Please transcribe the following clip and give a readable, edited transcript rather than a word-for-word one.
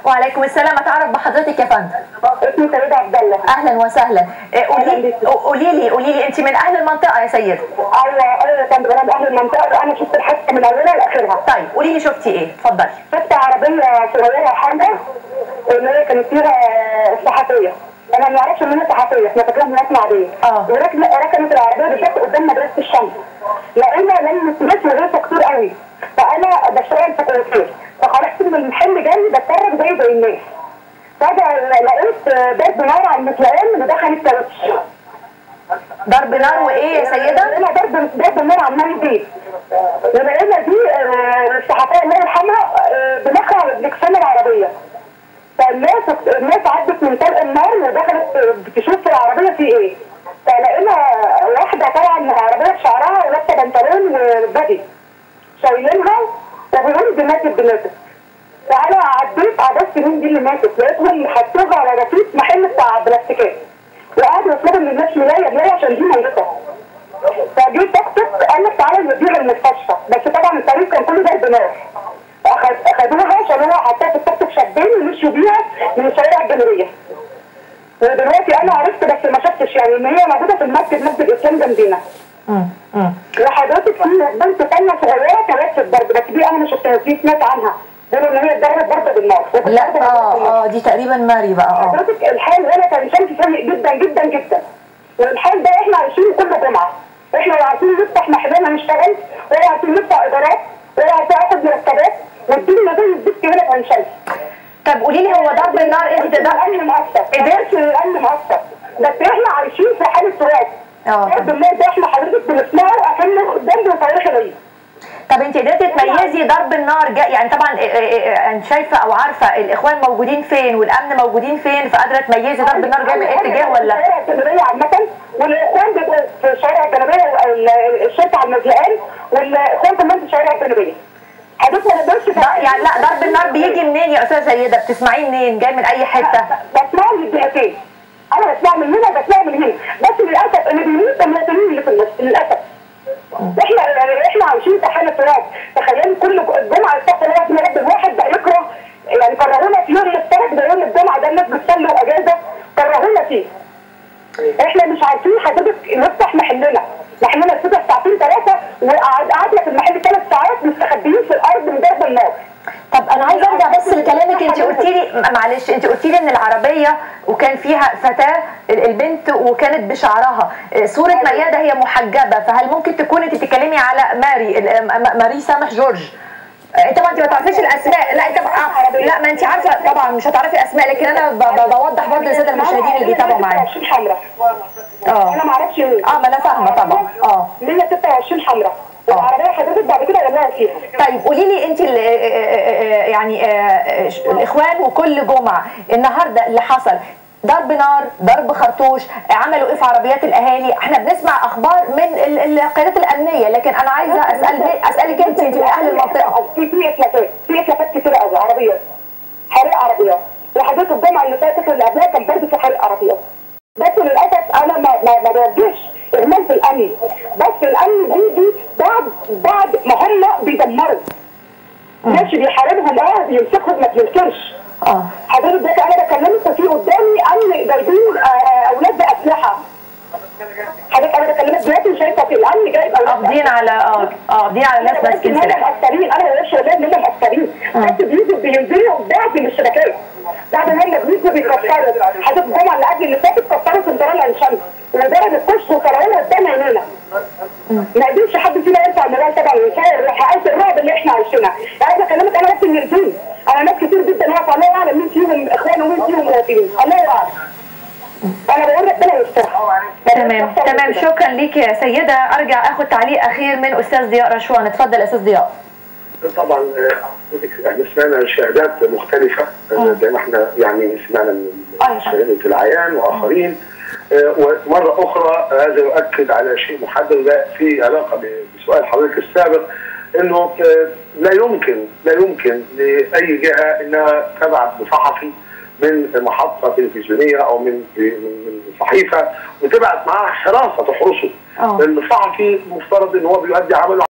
وعليكم السلام، اتعرف بحضرتك يا فندم؟ اسمي سيدة عبد الله. اهلا وسهلا. قولي لي انت من اهل المنطقه يا سيده؟ ايوه يا فندم، انا من اهل المنطقه وانا شفت الحادثه من اولها لاخرها. طيب قولي لي شفتي ايه؟ اتفضلي. شفت عربيه صغيره حمراء اللي هي كانت فيها صحفيه. انا ما اعرفش ان هي صحفيه، احنا فاكرين ان هي عاديه. وركنت العربيه بالظبط قدام مدرسه الشمس. لقينا لما ناس وغيرها كتير قوي، فانا بشتغل في كوافير، فخرجت من المحل جاي بتفرج زي الناس. فجأة لقيت ضرب نار على المتلقين ودخل الكاوتش. ضرب نار وايه يا سيده؟ لقينا ضرب نار على البيت. ولقينا دي الصحفيه اللي هي الحمراء دماغها بنكسر العربيه. فالناس عدت من طلق النار ودخلت تشوف العربيه في ايه. فلقينا واحده طالعه من العربيه بشعرها ولابسه بنطلون وبدي شايلينها وبيقولوا دي ماتت. فانا عدت مين دي اللي ماتت، لقيتهم حطوها على رصيف محل بتاع بلاستيكات وقعدوا يطلبوا من الناس ملايه عشان دي ميته. فجيت توك قال لك تعالى نوديها المستشفى، بس طبعا الطريق كان كله ضرب نار. اخدوها شالوها حطوها في التوك شابين ومشوا بيها من شوارع الجمهوريه. ودلوقتي انا عرفت بس ما شفتش يعني ان هي موجوده في مسجد الاسلام جنبنا. وحضرتك في بنت ثانيه صغيره كانت في الضرب، بس دي انا ما شفتهاش، دي سمعت عنها بيقولوا ان هي اتضربت برضه بالنار. لا دي تقريبا ماري بقى. حضرتك الحال هنا كان شمس سيء جدا جدا جدا، والحال ده احنا عايشين كل جمعه، احنا لا عارفين نفتح محلنا نشتغل ولا عارفين ندفع ايجارات ولا عارفين ناخد مرتبات، والدنيا زي الزفت هنا كان شمس. طب قولي لي هو ضرب النار انت تقدري؟ الامن مؤثر، الامن مؤثر، بس احنا عايشين في حاله سرعه. ضرب النار ده احنا حضرتك بنسمعه اكنه قدام صواريخ العيد. طب انت قدرتي تميزي ضرب النار يعني طبعا انت شايفه او عارفه الاخوان موجودين فين والامن موجودين فين، فقادره تميزي ضرب النار جاي من اي اتجاه ولا؟ الشوارع الجنوبيه عامه، والاخوان بيبقوا في الشوارع الجنوبيه، الشرطه على المزلقان، والاخوان كمان في الشوارع الجنوبيه. حضرتك ما نقدرش يعني لا ضرب النار بيجي منين يا استاذه سيده؟ بتسمعيه منين؟ جاي من اي حته؟ بسمعه من الجهتين، انا بسمعه من هنا وبسمعه من هنا، بس للاسف اللي بيموت المواطنين اللي في النص للاسف. احنا عايشين في حاله رعب. تخيلوا كل جمعه الصبح لغايه الواحد بقى يكره، يعني كرهونا في يوم السبت ده يوم الجمعه ده الناس بتصلي واجازه، كرهونا فيه. احنا مش عارفين حضرتك نفتح محلنا السبت ساعتين ثلاثه وقعدنا في المحل 3 ساعات مستخبيين في الارض من ضرب النار. طب انا عايزه ارجع بس لكلامك، انت قلتي لي معلش، انت قلتي لي ان العربيه وكان فيها فتاه البنت وكانت بشعرها، صوره مياده هي محجبه، فهل ممكن تكون انت بتتكلمي على ماري سامح جورج؟ طبعا انت ما تعرفيش الاسماء. لا لا ما انت عارفه طبعا مش هتعرفي الاسماء، لكن انا بوضح برضه للساده المشاهدين اللي بيتابعوا معايا. انا ما اعرفش مين. ما انا فاهمه طبعا. ليله 26 حمراء. العربيه حضرتك بعد كده غناها فيها. طيب قولي لي انت يعني الاخوان وكل جمعه النهارده اللي حصل ضرب نار، ضرب خرطوش، عملوا ايه في عربيات الاهالي؟ احنا بنسمع اخبار من القيادات الامنيه، لكن انا عايزه اسالك انت من اهل المنطقه. في اتلافات كتير قوي، عربيات حريق عربيات، وحضرتك الجمعه اللي فاتت اللي قبلها كان برضه في حريق عربيات. بس للاسف انا ما بوجهش اهمال في الامن، بس الامن بيجي بعد ما هم بيدمروا. ماشي بيحاربهم بيمسكهم ما بينكرش. حضرتك ده انا بكلمك في قدامي امن جايبين اولاد باسلحه. حضرتك انا بكلمك دلوقتي شايفه في الامن جايب اولاد قابضين على ناس ماسكين سلاح. مقصرين، انا ما بقولش اولاد منهم مقصرين، بس بينزلوا بعد من الشبكات، بعد ما هم بينزلوا بيكسروا. حضرتك الجمعه اللي قبل اللي فاتت كسروا سنترال عين شمس ودرجه الكشف وطلعونا قدام عينينا. ما قدرش حد فينا يرفع الموبايل طبعا ويشاور حقيقه الرعب اللي احنا عايشينها. يعني انا بكلمك انا بس النزول، انا ناس كتير جدا واقفه الله اعلم مين فيهم اخوان ومين فيهم مواطنين، الله اعلم. انا بقول لك ربنا يسترها. تمام شكرا ليك يا سيده. ارجع اخد تعليق اخير من استاذ ضياء رشوان. اتفضل يا استاذ ضياء. طبعا احنا سمعنا شهادات مختلفه زي ما احنا يعني سمعنا من شهاده العيان واخرين، ومره اخرى هذا يؤكد على شيء محدد في علاقه بسؤال حضرتك السابق، انه لا يمكن لاي جهه انها تبعت بصحفي من محطه تلفزيونيه او من صحيفه وتبعت معاه حراسه تحرسه. الصحفي مفترض ان هو بيؤدي عمله